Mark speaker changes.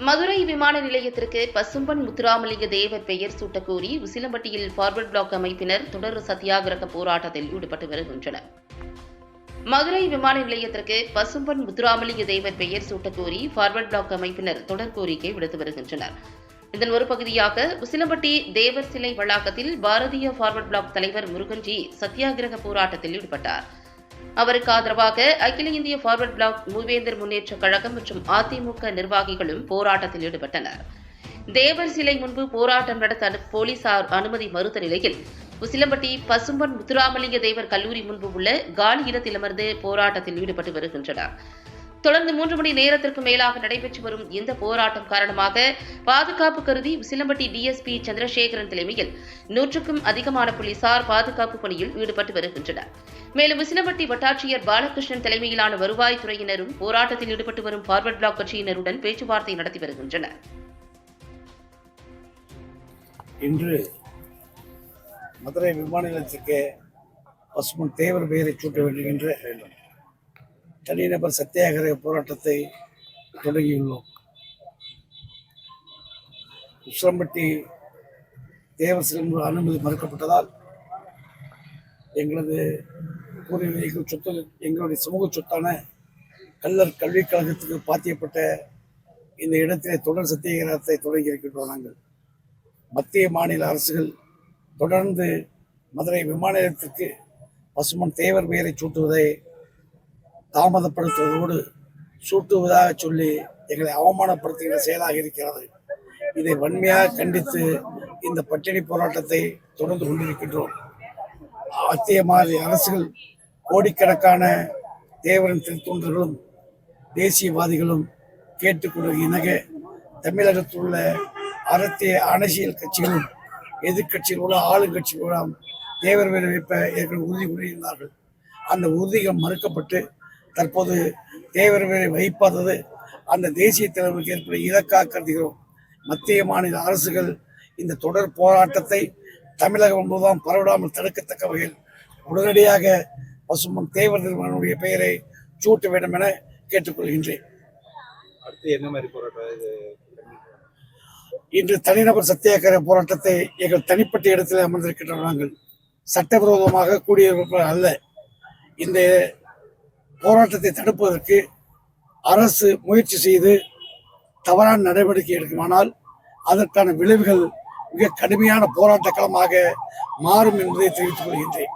Speaker 1: மதுரை விமான நிலையத்திற்கு பசும்பன் முத்துராமலிங்க தேவர் பெயர் சூட்டக்கோரி உசிலம்பட்டியில் ஃபார்வர்ட் பிளாக் அமைப்பினர் தொடர் சத்தியாகிரக போராட்டத்தில் ஈடுபட்டு வருகின்றனர். மதுரை விமான நிலையத்திற்கு பசும்பன் முத்துராமலிங்க தேவர் பெயர் சூட்டக்கோரி ஃபார்வர்ட் பிளாக் அமைப்பினர் தொடர் கோரிக்கை விடுத்து வருகின்றனர். இதன் ஒரு பகுதியாக உசிலம்பட்டி தேவர் சிலை வளாகத்தில் பாரதிய ஃபார்வர்ட் பிளாக் தலைவர் முருகன்ஜி சத்தியாகிரக போராட்டத்தில் ஈடுபட்டார். அவருக்கு ஆதரவாக அகில இந்திய ஃபார்வர்ட் பிளாக் மூவேந்தர் முன்னேற்ற கழகம் மற்றும் அதிமுக நிர்வாகிகளும் போராட்டத்தில் ஈடுபட்டனர். தேவர் சிலை முன்பு போராட்டம் நடத்த போலீசார் அனுமதி மறுத்த நிலையில் உசிலம்பட்டி பசும்பன் முத்துராமலிங்க தேவர் கல்லூரி முன்பு உள்ள காலி இடத்தில் அமர்ந்து போராட்டத்தில் ஈடுபட்டு வருகின்றனர். தொடர்ந்து 3 மணி நேரத்திற்கு மேலாக நடைபெற்று வரும் இந்த போராட்டம் காரணமாக பாதுகாப்பு கருதி உசிலம்பட்டி டிஎஸ்பி சந்திரசேகரன் தலைமையில் 100க்கும் அதிகமான போலீசார் பாதுகாப்பு பணியில் ஈடுபட்டு வருகின்றனர். மேலும் உசிலம்பட்டி வட்டாட்சியர் பாலகிருஷ்ணன் தலைமையிலான வருவாய்த்துறையினரும் போராட்டத்தில் ஈடுபட்டு வரும் ஃபார்வர்ட் பிளாக் கட்சியினருடன் பேச்சுவார்த்தை நடத்தி வருகின்றனர்.
Speaker 2: இன்று மதுரை விமான நிலையத்திற்கு பசும்பன் தேவர் பெயரை சூட்ட வேண்டும் என்று தனிநபர் சத்தியாகிரக போராட்டத்தை தொடங்கியுள்ளோம். உசிலம்பட்டி தேவர் சிலை அனுமதி மறுக்கப்பட்டதால் எங்களது பூர்வீக சொத்து, எங்களுடைய சமூக சொத்தான கல்லர் கல்விக் கழகத்துக்கு பாத்தியப்பட்ட இந்த இடத்திலே தொடர் சத்தியாகிரகத்தை தொடங்கி இருக்கின்றோம். நாங்கள் மத்திய மாநில அரசுகள் தொடர்ந்து மதுரை விமான நிலையத்திற்கு பசும்பன் தேவர் பெயரை சூட்டுவதை தாமதப்படுத்துவதோடு சூட்டுவதாக சொல்லி எங்களை அவமானப்படுத்துகிற செயலாக இருக்கிறது. இதை வன்மையாக கண்டித்து இந்த பட்டினி போராட்டத்தை தொடர்ந்து கொண்டிருக்கின்றோம். மத்திய மாநில அரசுகள் கோடிக்கணக்கான தேவரின் திருத்தொண்டர்களும் தேசியவாதிகளும் கேட்டுக்கொண்டு இணங்க தமிழகத்தில் உள்ள அரசியல் கட்சிகளும் எதிர்கட்சியில் உள்ள ஆளுங்கட்சிகளும் தேவர் வேலை வைப்ப ஏற்கனவே உறுதி கூறியிருந்தார்கள். அந்த உறுதிகள் மறுக்கப்பட்டு தற்போது தேவர் வேலை வைப்பாதது அந்த தேசிய தலைவருக்கு ஏற்பட இலக்காக கருதுகிறோம். மத்திய மாநில அரசுகள் இந்த தொடர் போராட்டத்தை தமிழகம் முழுவதும் பரவிடாமல் தடுக்கத்தக்க வகையில் உடனடியாக பசும்பன் தேவர் நிறுவனுடைய பெயரை சூட்ட வேண்டும் என கேட்டுக்கொள்கின்றேன். இன்று தனிநபர் சத்தியாகிரக போராட்டத்தை எங்கள் தனிப்பட்ட இடத்தில் அமர்ந்திருக்கின்ற நாங்கள் சட்டவிரோதமாக கூடியிருப்பவர் அல்ல. இந்த போராட்டத்தை தடுப்பதற்கு அரசு முயற்சி செய்து தவறான நடவடிக்கை எடுக்குமானால் அதற்கான விளைவுகள் மிக கடுமையான போராட்ட களமாக மாறும் என்பதை தெரிவித்துக் கொள்கின்றேன்.